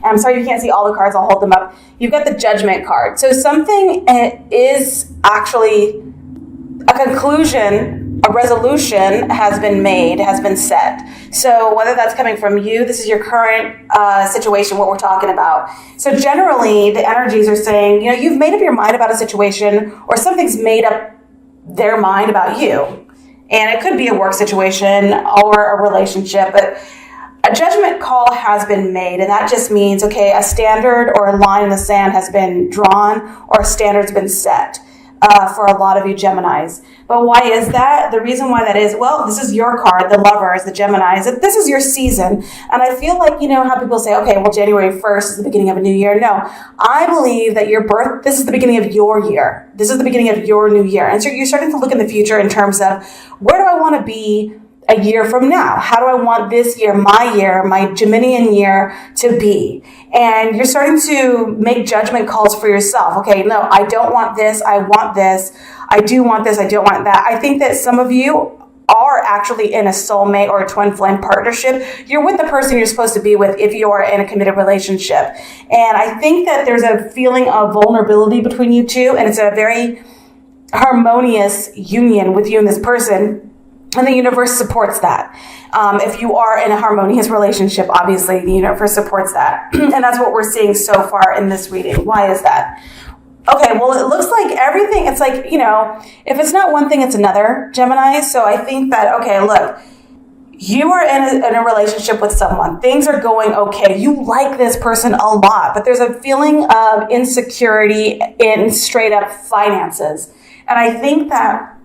And I'm sorry you can't see all the cards. I'll hold them up. You've got the Judgment card. So something is actually a conclusion, a resolution has been made, has been set. So whether that's coming from you, this is your current situation, what we're talking about. So generally, the energies are saying, you've made up your mind about a situation, or something's made up their mind about you. And it could be a work situation or a relationship, but a judgment call has been made. And that just means, okay, a standard or a line in the sand has been drawn, or a standard's been set for a lot of you Geminis. But why is that? The reason why that is, well, this is your card, the Lovers, the Geminis. This is your season. And I feel like, how people say, okay, well, January 1st is the beginning of a new year. No, I believe that this is the beginning of your year. This is the beginning of your new year. And so you're starting to look in the future in terms of, where do I want to be a year from now? How do I want this year, my Geminian year to be? And you're starting to make judgment calls for yourself. Okay, no, I don't want this. I want this. I do want this. I don't want that. I think that some of you are actually in a soulmate or a twin flame partnership. You're with the person you're supposed to be with if you are in a committed relationship. And I think that there's a feeling of vulnerability between you two, and it's a very harmonious union with you and this person. And the universe supports that. If you are in a harmonious relationship, obviously the universe supports that. And that's what we're seeing so far in this reading. Why is that? Okay, well, it looks like everything, it's like, if it's not one thing, it's another, Gemini. So I think that, okay, look, you are in a relationship with someone. Things are going okay. You like this person a lot, but there's a feeling of insecurity in straight up finances. And I think that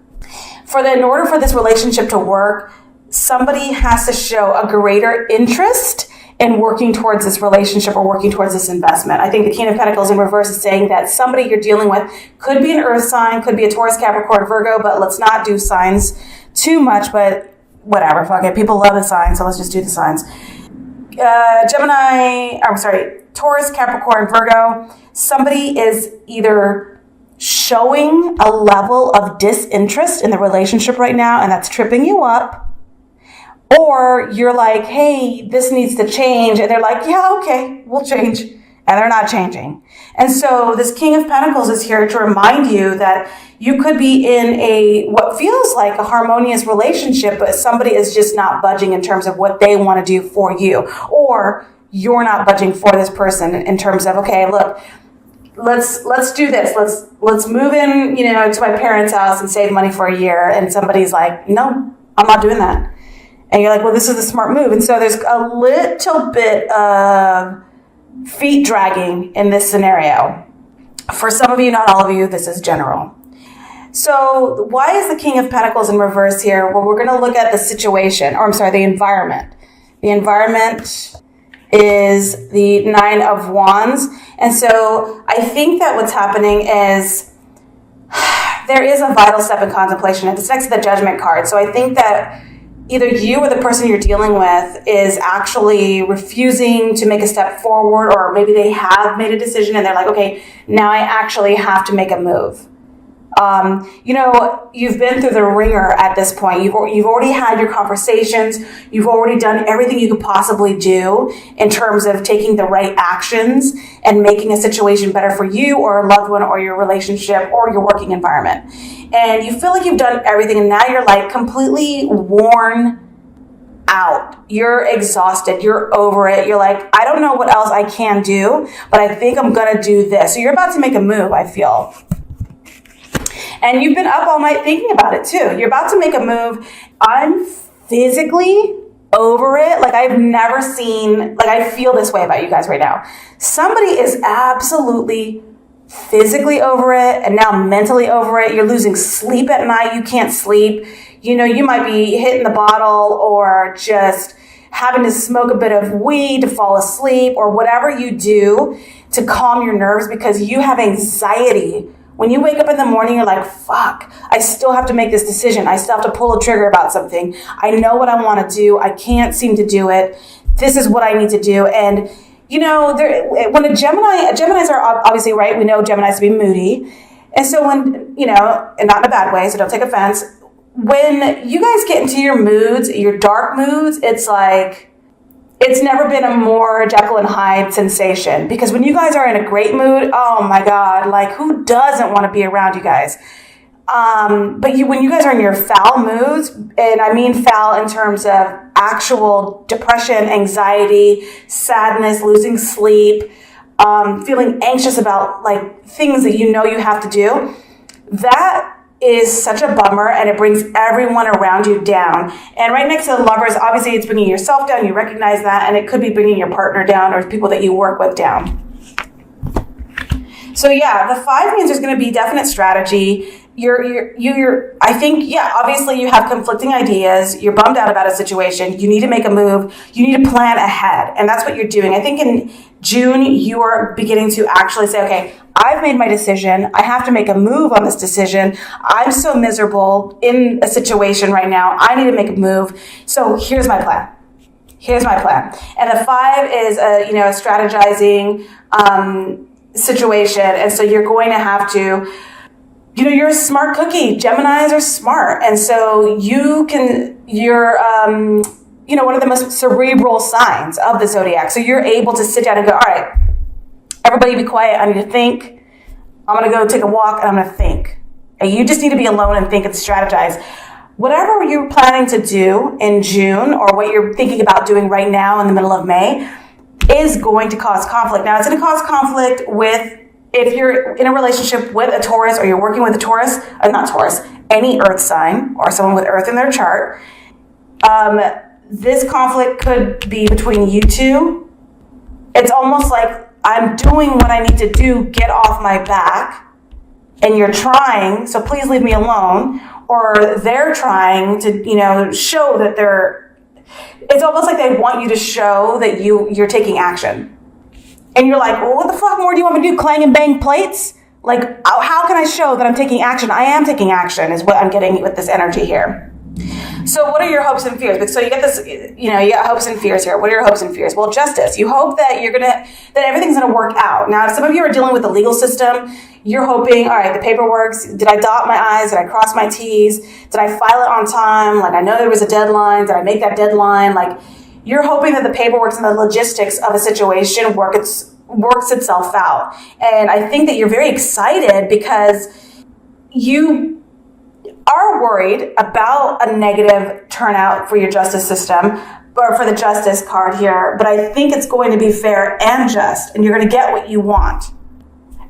in order for this relationship to work, somebody has to show a greater interest in working towards this relationship or working towards this investment. I think the King of Pentacles in reverse is saying that somebody you're dealing with could be an Earth sign, could be a Taurus, Capricorn, Virgo, but let's not do signs too much, but whatever, fuck it. People love the signs, so let's just do the signs. Taurus, Capricorn, Virgo, somebody is either showing a level of disinterest in the relationship right now, and that's tripping you up. Or you're like, hey, this needs to change. And they're like, yeah, okay, we'll change. And they're not changing. And so this King of Pentacles is here to remind you that you could be in what feels like a harmonious relationship, but somebody is just not budging in terms of what they want to do for you. Or you're not budging for this person in terms of, okay, look, let's do this. Let's move in, to my parents' house and save money for a year. And somebody's like, no, I'm not doing that. And you're like, well, this is a smart move. And so there's a little bit of feet dragging in this scenario. For some of you, not all of you, this is general. So why is the King of Pentacles in reverse here? Well, we're going to look at the situation, the environment. The environment is the Nine of Wands. And so I think that what's happening is there is a vital step in contemplation. It's next to the Judgment card. So I think that either you or the person you're dealing with is actually refusing to make a step forward, or maybe they have made a decision and they're like, okay, now I actually have to make a move. You've been through the ringer at this point. You've already had your conversations. You've already done everything you could possibly do in terms of taking the right actions and making a situation better for you or a loved one or your relationship or your working environment. And you feel like you've done everything, and now you're like completely worn out. You're exhausted. You're over it. You're like, I don't know what else I can do, but I think I'm going to do this. So you're about to make a move, I feel. And you've been up all night thinking about it too. You're about to make a move. I'm physically over it. Like I've never seen, I feel this way about you guys right now. Somebody is absolutely physically over it and now mentally over it. You're losing sleep at night. You can't sleep. You might be hitting the bottle or just having to smoke a bit of weed to fall asleep or whatever you do to calm your nerves because you have anxiety. When you wake up in the morning, you're like, fuck, I still have to make this decision. I still have to pull a trigger about something. I know what I want to do. I can't seem to do it. This is what I need to do. And, when Geminis are obviously, right, we know Geminis to be moody. And so when, and not in a bad way, so don't take offense. When you guys get into your moods, your dark moods, it's like, it's never been a more Jekyll and Hyde sensation, because when you guys are in a great mood, oh my God, like who doesn't want to be around you guys? But when you guys are in your foul moods, and I mean foul in terms of actual depression, anxiety, sadness, losing sleep, feeling anxious about like things that you know you have to do, that is such a bummer, and it brings everyone around you down. And right next to the Lovers, obviously it's bringing yourself down. You recognize that, and it could be bringing your partner down or people that you work with down. So yeah, the 5 means there's going to be definite strategy. I think, yeah, obviously you have conflicting ideas. You're bummed out about a situation. You need to make a move. You need to plan ahead. And that's what you're doing. I think in June, you are beginning to actually say, okay, I've made my decision. I have to make a move on this decision. I'm so miserable in a situation right now. I need to make a move. So here's my plan. Here's my plan. And the 5 is a strategizing situation. And so you're going to have to, you're a smart cookie. Geminis are smart. And so you're one of the most cerebral signs of the zodiac. So you're able to sit down and go, all right, everybody be quiet. I need to think. I'm going to go take a walk and I'm going to think. And you just need to be alone and think and strategize. Whatever you're planning to do in June, or what you're thinking about doing right now in the middle of May, is going to cause conflict. Now, it's going to cause conflict if you're in a relationship with a Taurus, or you're working with a Taurus, any earth sign or someone with earth in their chart. This conflict could be between you two. It's almost like, I'm doing what I need to do, get off my back, and you're trying, so please leave me alone. Or they're trying to, show that it's almost like they want you to show that you're taking action. And you're like, well, what the fuck more do you want me to do? Clang and bang plates? Like, how can I show that I'm taking action? I am taking action is what I'm getting with this energy here. So what are your hopes and fears? So you get this, you got hopes and fears here. What are your hopes and fears? Well, justice. You hope that that everything's going to work out. Now, if some of you are dealing with the legal system, you're hoping, all right, the paperwork, did I dot my I's? Did I cross my T's? Did I file it on time? Like, I know there was a deadline. Did I make that deadline? Like, you're hoping that the paperwork and the logistics of a situation works itself out. And I think that you're very excited because you are worried about a negative turnout for your justice system, or for the justice card here. But I think it's going to be fair and just, and you're going to get what you want.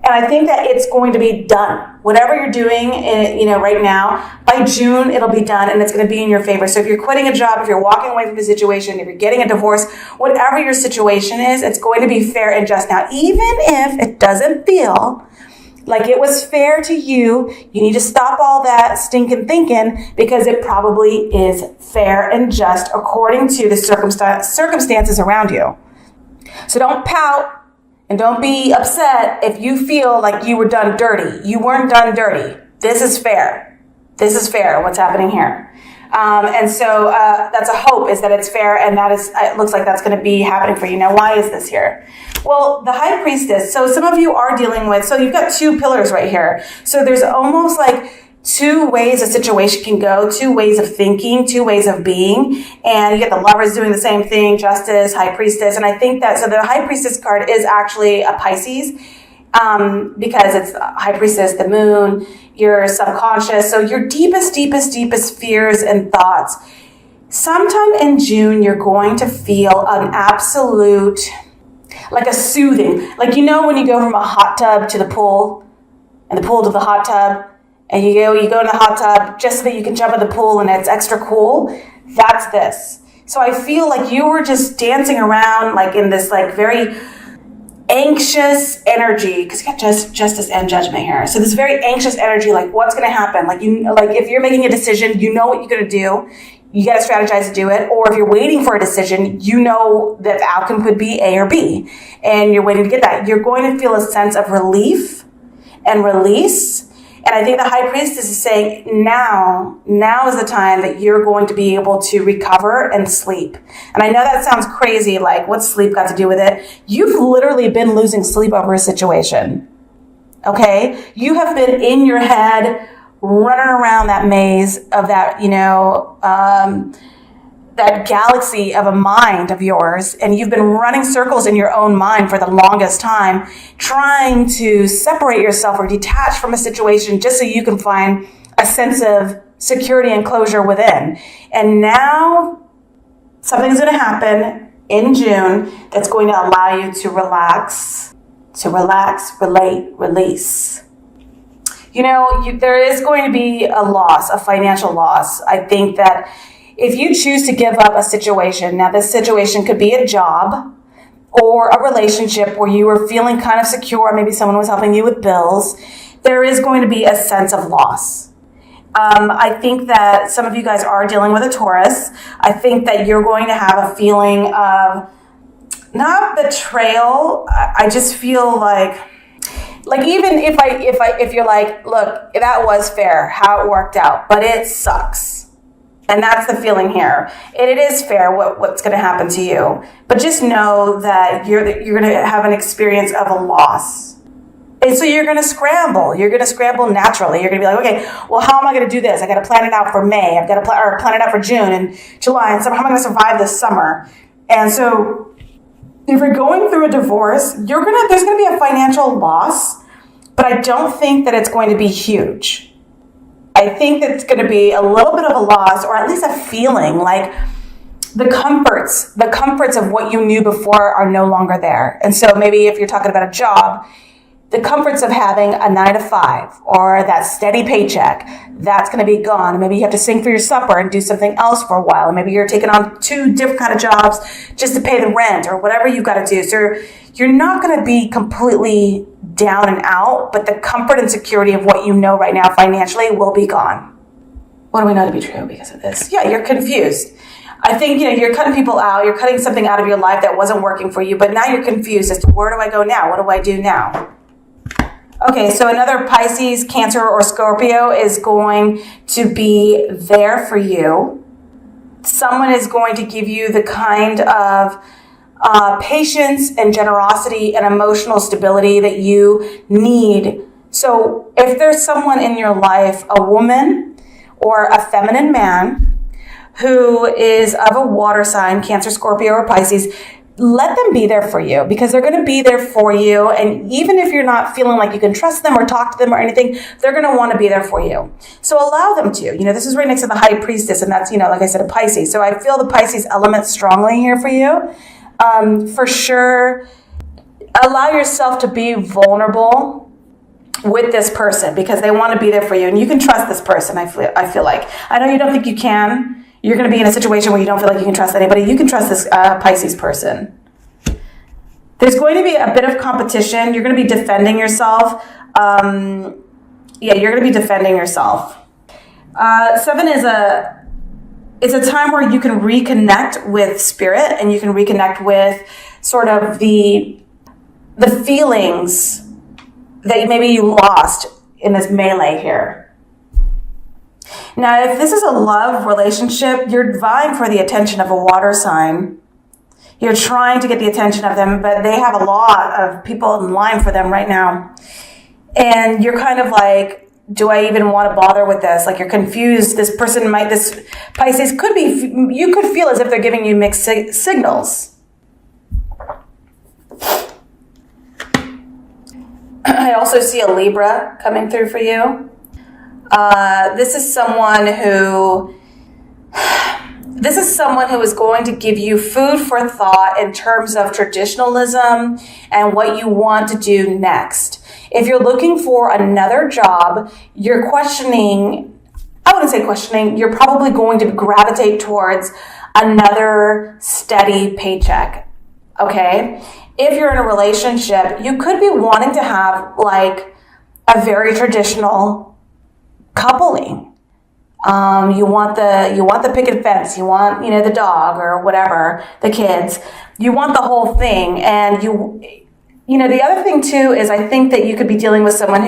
And I think that it's going to be done. Whatever you're doing, right now, by June, it'll be done, and it's going to be in your favor. So if you're quitting a job, if you're walking away from a situation, if you're getting a divorce, whatever your situation is, it's going to be fair and just. Now, even if it doesn't feel like it was fair to you, you need to stop all that stinking thinking, because it probably is fair and just according to the circumstances around you. So don't pout. And don't be upset if you feel like you were done dirty. You weren't done dirty. This is fair. This is fair, what's happening here. And so that's a hope, is that it's fair, and it looks like that's going to be happening for you. Now, why is this here? Well, the High Priestess. So some of you are dealing with, so you've got 2 pillars right here. So there's almost like 2 ways a situation can go, 2 ways of thinking, 2 ways of being. And you get the Lovers doing the same thing, Justice, High Priestess. And I think that, so the High Priestess card is actually a Pisces, because it's High Priestess, the moon, your subconscious. So your deepest fears and thoughts. Sometime in June, you're going to feel an absolute, like a soothing. Like, when you go from a hot tub to the pool, and the pool to the hot tub, and you go in the hot tub just so that you can jump in the pool and it's extra cool. That's this. So I feel like you were just dancing around like in this like very anxious energy, because you got justice and judgment here. So this very anxious energy, like what's going to happen? Like if you're making a decision, you know what you're going to do. You got to strategize to do it. Or if you're waiting for a decision, you know that the outcome could be A or B, and you're waiting to get that. You're going to feel a sense of relief and release. And I think the High Priestess is saying, now is the time that you're going to be able to recover and sleep. And I know that sounds crazy, like what's sleep got to do with it? You've literally been losing sleep over a situation, okay? You have been in your head, running around that maze of that, that galaxy of a mind of yours, and you've been running circles in your own mind for the longest time, trying to separate yourself or detach from a situation just so you can find a sense of security and closure within. And now something's going to happen in June that's going to allow you to relax, relate, release. There is going to be a loss, a financial loss. I think that if you choose to give up a situation, now this situation could be a job or a relationship where you were feeling kind of secure, maybe someone was helping you with bills, there is going to be a sense of loss. I think that some of you guys are dealing with a Taurus. I think that you're going to have a feeling of not betrayal. I just feel like even if you're like, look, that was fair, how it worked out, but it sucks. And that's the feeling here. It is fair what's going to happen to you, but just know that you're going to have an experience of a loss. And so you're going to scramble. You're going to scramble naturally. You're going to be like, okay, well, how am I going to do this? I got to plan it out for May. I've got to plan it out for June and July and summer. How am I going to survive this summer? And so if you're going through a divorce, there's going to be a financial loss, but I don't think that it's going to be huge. I think that it's going to be a little bit of a loss, or at least a feeling like the comforts of what you knew before are no longer there. And so maybe if you're talking about a job, the comforts of having a 9 to 5 or that steady paycheck, that's going to be gone. Maybe you have to sing for your supper and do something else for a while. Maybe you're taking on 2 different kind of jobs just to pay the rent or whatever you've got to do. So you're not going to be completely down and out, but the comfort and security of what you know right now financially will be gone. What do we know to be true because of this? Yeah, you're confused. I think, you're cutting people out. You're cutting something out of your life that wasn't working for you, but now you're confused as to where do I go now? What do I do now? Okay, so another Pisces, Cancer, or Scorpio is going to be there for you. Someone is going to give you the kind of patience and generosity and emotional stability that you need. So if there's someone in your life, a woman or a feminine man who is of a water sign, Cancer, Scorpio, or Pisces, let them be there for you because they're going to be there for you. And even if you're not feeling like you can trust them or talk to them or anything, they're going to want to be there for you. So allow them to. This is right next to the High Priestess, and that's, like I said, a Pisces. So I feel the Pisces element strongly here for you. For sure, allow yourself to be vulnerable with this person because they want to be there for you. And you can trust this person, I feel like. I know you don't think you can. You're going to be in a situation where you don't feel like you can trust anybody. You can trust this Pisces person. There's going to be a bit of competition. You're going to be defending yourself. You're going to be defending yourself. 7 is a time where you can reconnect with spirit and you can reconnect with sort of the feelings that maybe you lost in this melee here. Now, if this is a love relationship, you're vying for the attention of a water sign. You're trying to get the attention of them, but they have a lot of people in line for them right now. And you're kind of like, do I even want to bother with this? Like you're confused. This Pisces could be, you could feel as if they're giving you mixed signals. I also see a Libra coming through for you. This is someone who is going to give you food for thought in terms of traditionalism and what you want to do next. If you're looking for another job, you're questioning, I wouldn't say questioning, you're probably going to gravitate towards another steady paycheck. Okay? If you're in a relationship, you could be wanting to have like a very traditional coupling. You want the picket fence, you want, the dog or whatever, the kids. You want the whole thing. And the other thing too is I think that you could be dealing with someone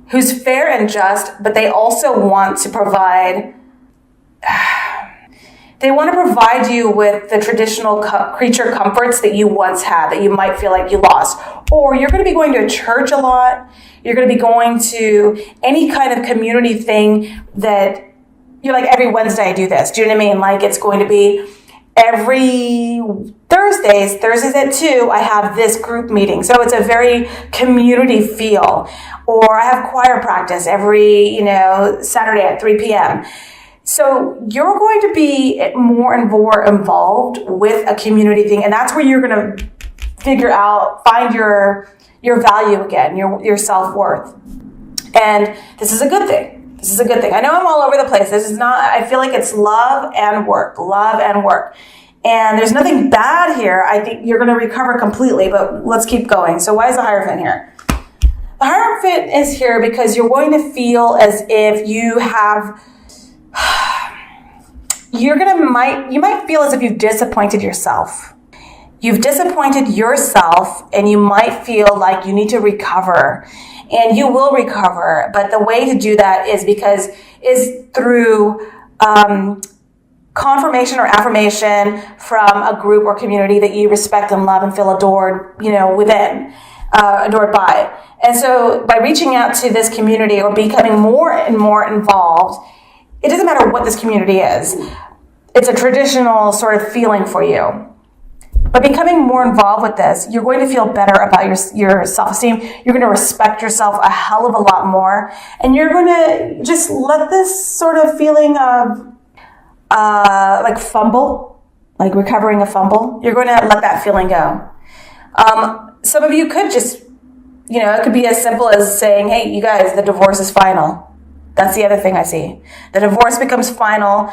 who's fair and just, but they also want to provide they want to provide you with the traditional creature comforts that you once had that you might feel like you lost. Or you're going to be going to a church a lot. You're going to be going to any kind of community thing that you're like, every Wednesday I do this. Do you know what I mean? Like, it's going to be every Thursdays at 2, I have this group meeting. So it's a very community feel. Or I have choir practice every, Saturday at 3 p.m. So you're going to be more and more involved with a community thing. And that's where you're going to find your value again, your self-worth. And this is a good thing. This is a good thing. I know I'm all over the place. This is not, I feel like it's love and work. And there's nothing bad here. I think you're going to recover completely, but let's keep going. So why is the Hierophant here? The Hierophant is here because you're going to feel as if you might feel as if you've disappointed yourself. You've disappointed yourself, and you might feel like you need to recover. And you will recover, but the way to do that is through confirmation or affirmation from a group or community that you respect and love and feel adored, adored by. And so by reaching out to this community or becoming more and more involved, it doesn't matter what this community is. It's a traditional sort of feeling for you. But becoming more involved with this, you're going to feel better about your self-esteem. You're going to respect yourself a hell of a lot more. And you're going to just let this sort of feeling of like fumble, like recovering a fumble, you're going to let that feeling go. Some of you could just, it could be as simple as saying, hey, you guys, the divorce is final. That's the other thing I see. The divorce becomes final.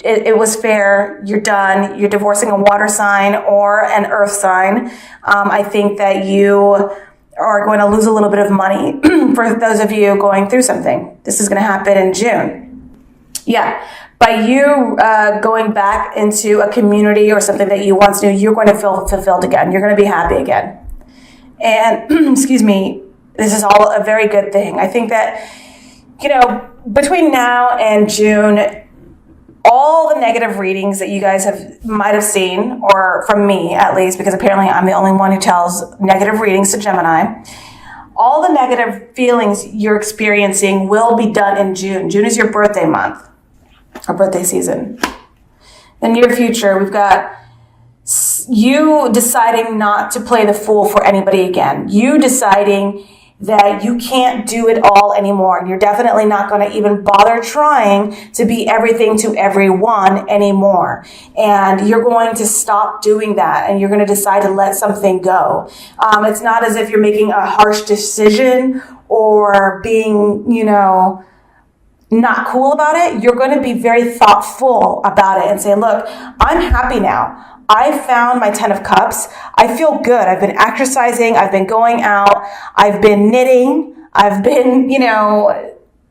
It was fair. You're done. You're divorcing a water sign or an earth sign. I think that you are going to lose a little bit of money for those of you going through something. This is going to happen in June. Yeah. By you going back into a community or something that you once knew, you're going to feel fulfilled again. You're going to be happy again. And, excuse me, this is all a very good thing. I think that, between now and June, all the negative readings that you guys might have seen, or from me at least, because apparently I'm the only one who tells negative readings to Gemini, all the negative feelings you're experiencing will be done in June. June is your birthday month, or birthday season. The near future, we've got you deciding not to play the fool for anybody again. You deciding that you can't do it all anymore. And you're definitely not going to even bother trying to be everything to everyone anymore. And you're going to stop doing that, and you're going to decide to let something go. It's not as if you're making a harsh decision or being, not cool about it. You're going to be very thoughtful about it and say, look, I'm happy now. I found my 10 of cups. I feel good. I've been exercising. I've been going out. I've been knitting. I've been,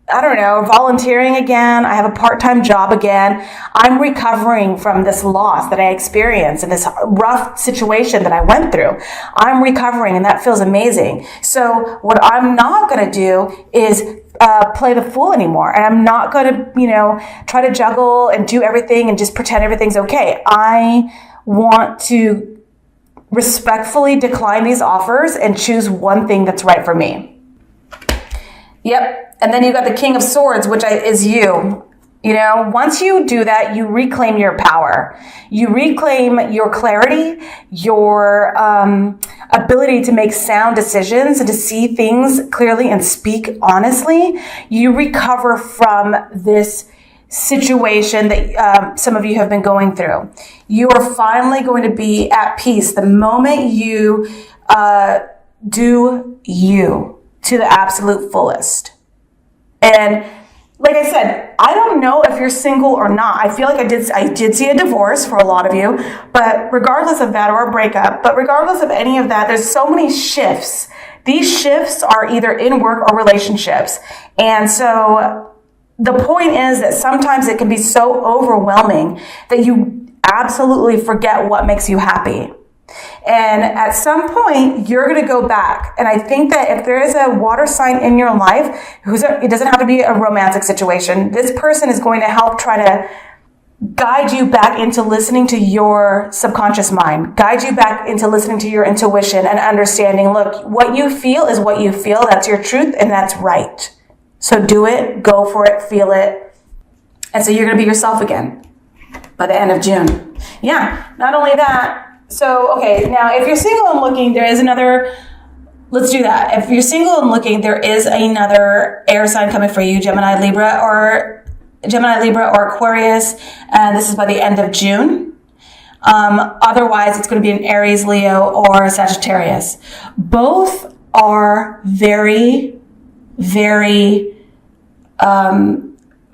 volunteering again. I have a part-time job again. I'm recovering from this loss that I experienced and this rough situation that I went through. I'm recovering, and that feels amazing. So what I'm not going to do is play the fool anymore. And I'm not going to, try to juggle and do everything and just pretend everything's okay. I want to respectfully decline these offers and choose one thing that's right for me. Yep. And then you got the King of Swords, which is you. Once you do that, you reclaim your power. You reclaim your clarity, your ability to make sound decisions and to see things clearly and speak honestly. You recover from this situation that some of you have been going through. You are finally going to be at peace the moment you do you to the absolute fullest. And like I said, I don't know if you're single or not. I feel like I did see a divorce for a lot of you, but regardless of that, or a breakup, but regardless of any of that, there's so many shifts. These shifts are either in work or relationships. And so the point is that sometimes it can be so overwhelming that you absolutely forget what makes you happy. And at some point, you're going to go back. And I think that if there is a water sign in your life, it doesn't have to be a romantic situation. This person is going to help try to guide you back into listening to your subconscious mind, guide you back into listening to your intuition and understanding, look, what you feel is what you feel. That's your truth, and that's right. So do it, go for it, feel it, And so you're going to be yourself again by the end of June. Yeah, not only that. So, okay, now if you're single and looking, there is another, let's do that. If you're single and looking, there is another air sign coming for you, Gemini, Libra, or Aquarius. And this is by the end of June. Otherwise, it's going to be an Aries, Leo, or Sagittarius. Both are very, very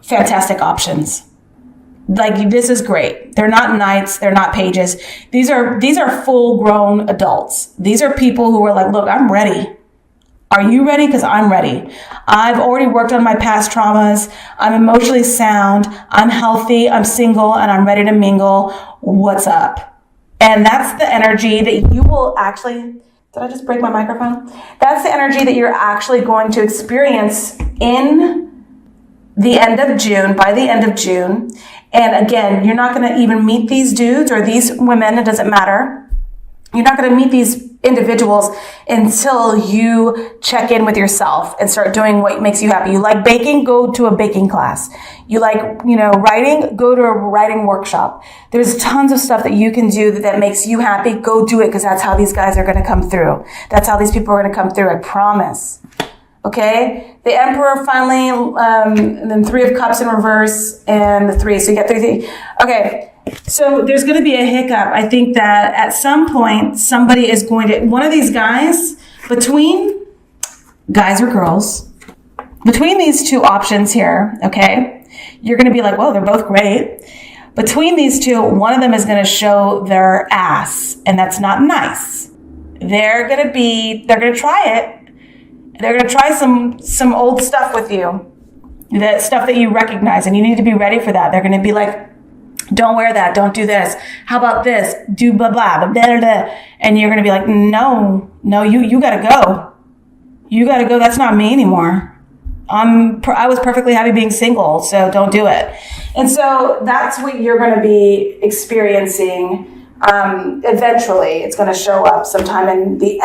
fantastic options. Like, this is great. They're not knights. They're not pages. These are full-grown adults. These are people who are like, look, I'm ready. Are you ready? Because I'm ready. I've already worked on my past traumas. I'm emotionally sound. I'm healthy. I'm single, and I'm ready to mingle. What's up? And that's the energy that you will actually... Did I just break my microphone? That's the energy that you're actually going to experience in the end of June, by the end of June. And again, you're not going to even meet these dudes or these women. It doesn't matter. You're not going to meet these individuals until you check in with yourself and start doing what makes you happy. You like baking? Go to a baking class. You like, writing? Go to a writing workshop. There's tons of stuff that you can do that makes you happy. Go do it, because that's how these guys are going to come through. That's how these people are going to come through. I promise. Okay, the Emperor finally, and then Three of Cups in reverse, and the 3. So you get 3. Okay, so there's going to be a hiccup. I think that at some point, somebody is going to, one of these guys, between guys or girls, between these two options here, okay, you're going to be like, well, they're both great. Between these two, one of them is going to show their ass, and that's not nice. They're going to try it. They're going to try some old stuff with you, that stuff that you recognize, and you need to be ready for that. They're going to be like, don't wear that. Don't do this. How about this? Do blah, blah, blah, blah, blah. And you're going to be like, no, you got to go. You got to go. That's not me anymore. I was perfectly happy being single, so don't do it. And so that's what you're going to be experiencing. Eventually, it's going to show up sometime in the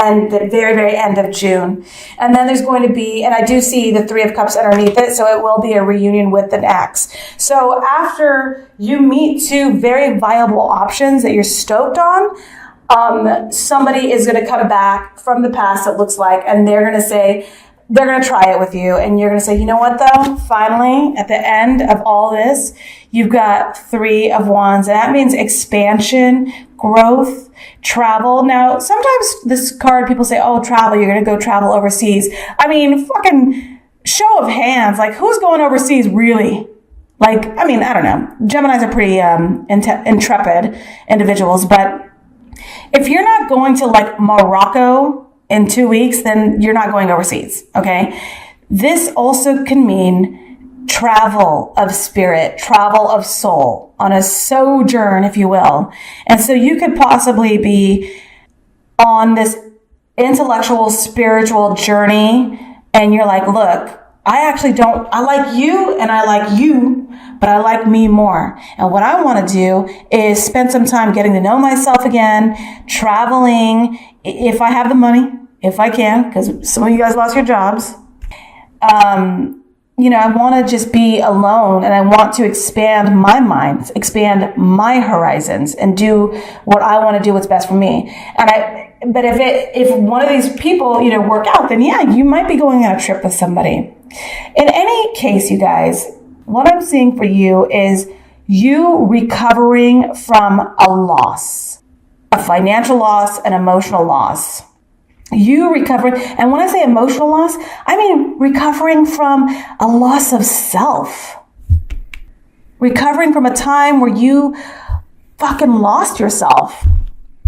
very, very end of June. And then there's going to be, and I do see the 3 of Cups underneath it, so it will be a reunion with an ex. So after you meet two very viable options that you're stoked on, somebody is going to come back from the past, it looks like, and they're going to try it with you. And you're going to say, you know what, though? Finally, at the end of all this, you've got 3 of Wands. And that means expansion, growth, travel. Now, sometimes this card, people say, oh, travel, you're going to go travel overseas. I mean, fucking show of hands. Like, who's going overseas, really? Like, I mean, I don't know. Geminis are pretty intrepid individuals. But if you're not going to, like, Morocco in 2 weeks, then you're not going overseas, okay? This also can mean travel of spirit, travel of soul, on a sojourn, if you will. And so you could possibly be on this intellectual, spiritual journey, and you're like, look, I like you and I like you, but I like me more. And what I want to do is spend some time getting to know myself again, traveling, if I have the money, if I can, because some of you guys lost your jobs. I want to just be alone, and I want to expand my mind, expand my horizons, and do what I want to do, what's best for me. But if one of these people, work out, then yeah, you might be going on a trip with somebody. In any case, you guys, what I'm seeing for you is you recovering from a loss, a financial loss, an emotional loss. You recovering, and when I say emotional loss, I mean recovering from a loss of self. Recovering from a time where you fucking lost yourself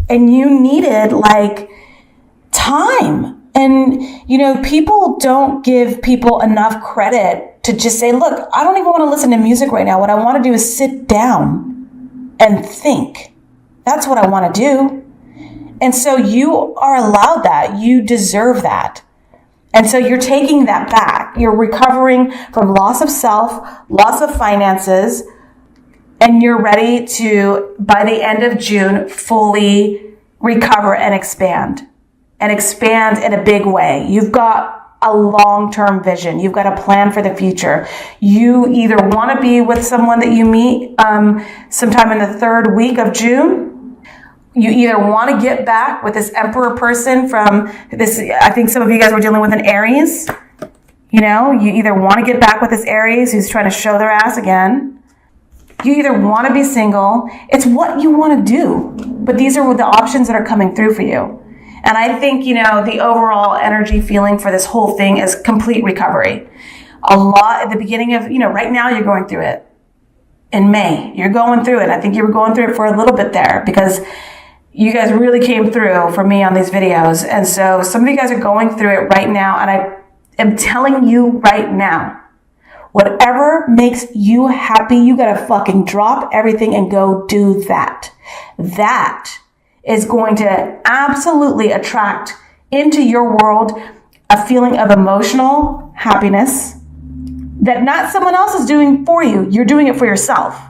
and you needed time. And, people don't give people enough credit to just say, look, I don't even want to listen to music right now. What I want to do is sit down and think. That's what I want to do. And so you are allowed that. You deserve that. And so you're taking that back. You're recovering from loss of self, loss of finances, and you're ready to, by the end of June, fully recover and expand in a big way. You've got a long-term vision. You've got a plan for the future. You either want to be with someone that you meet sometime in the third week of June. You either want to get back with this Emperor person from this, I think some of you guys were dealing with an Aries. You know, you either want to get back with this Aries who's trying to show their ass again. You either want to be single. It's what you want to do. But these are the options that are coming through for you. And I think, you know, the overall energy feeling for this whole thing is complete recovery. A lot at the beginning of, you know, right now you're going through it. In May, you're going through it. I think you were going through it for a little bit there because you guys really came through for me on these videos. And so some of you guys are going through it right now. And I am telling you right now, whatever makes you happy, you got to fucking drop everything and go do that. That is going to absolutely attract into your world a feeling of emotional happiness that not someone else is doing for you. You're doing it for yourself.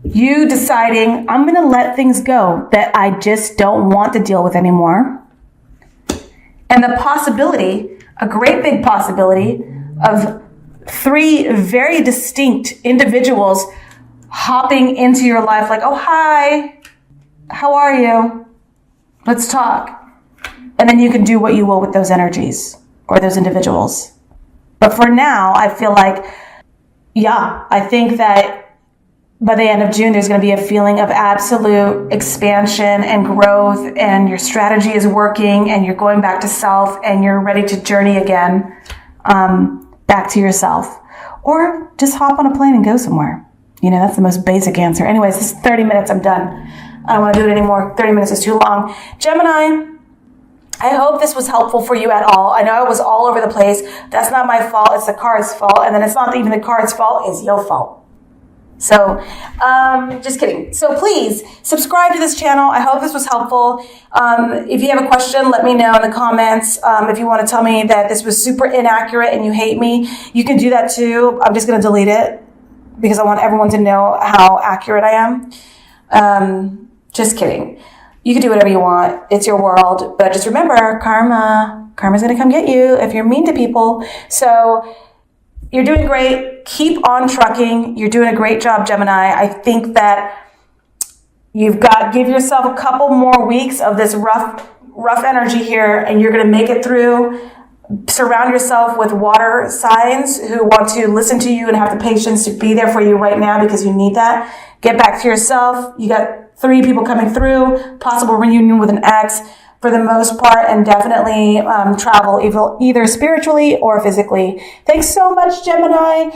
You deciding, I'm going to let things go that I just don't want to deal with anymore. And the possibility, a great big possibility of 3 very distinct individuals hopping into your life like, oh, hi, how are you? Let's talk. And then you can do what you will with those energies or those individuals. But for now, I feel like, yeah, I think that by the end of June, there's going to be a feeling of absolute expansion and growth, and your strategy is working, and you're going back to self, and you're ready to journey again back to yourself. Or just hop on a plane and go somewhere. You know, that's the most basic answer. Anyways, this is 30 minutes. I'm done. I don't want to do it anymore. 30 minutes is too long. Gemini, I hope this was helpful for you at all. I know I was all over the place. That's not my fault. It's the card's fault. And then it's not even the card's fault. It's your fault. So, just kidding. So please subscribe to this channel. I hope this was helpful. If you have a question, let me know in the comments. If you want to tell me that this was super inaccurate and you hate me, you can do that too. I'm just going to delete it because I want everyone to know how accurate I am. Just kidding. You can do whatever you want. It's your world. But just remember, karma's going to come get you if you're mean to people. So you're doing great. Keep on trucking. You're doing a great job, Gemini. I think that give yourself a couple more weeks of this rough energy here, and you're going to make it through. Surround yourself with water signs who want to listen to you and have the patience to be there for you right now because you need that. Get back to yourself. You got 3 people coming through, possible reunion with an ex for the most part, and definitely travel either spiritually or physically. Thanks so much, Gemini.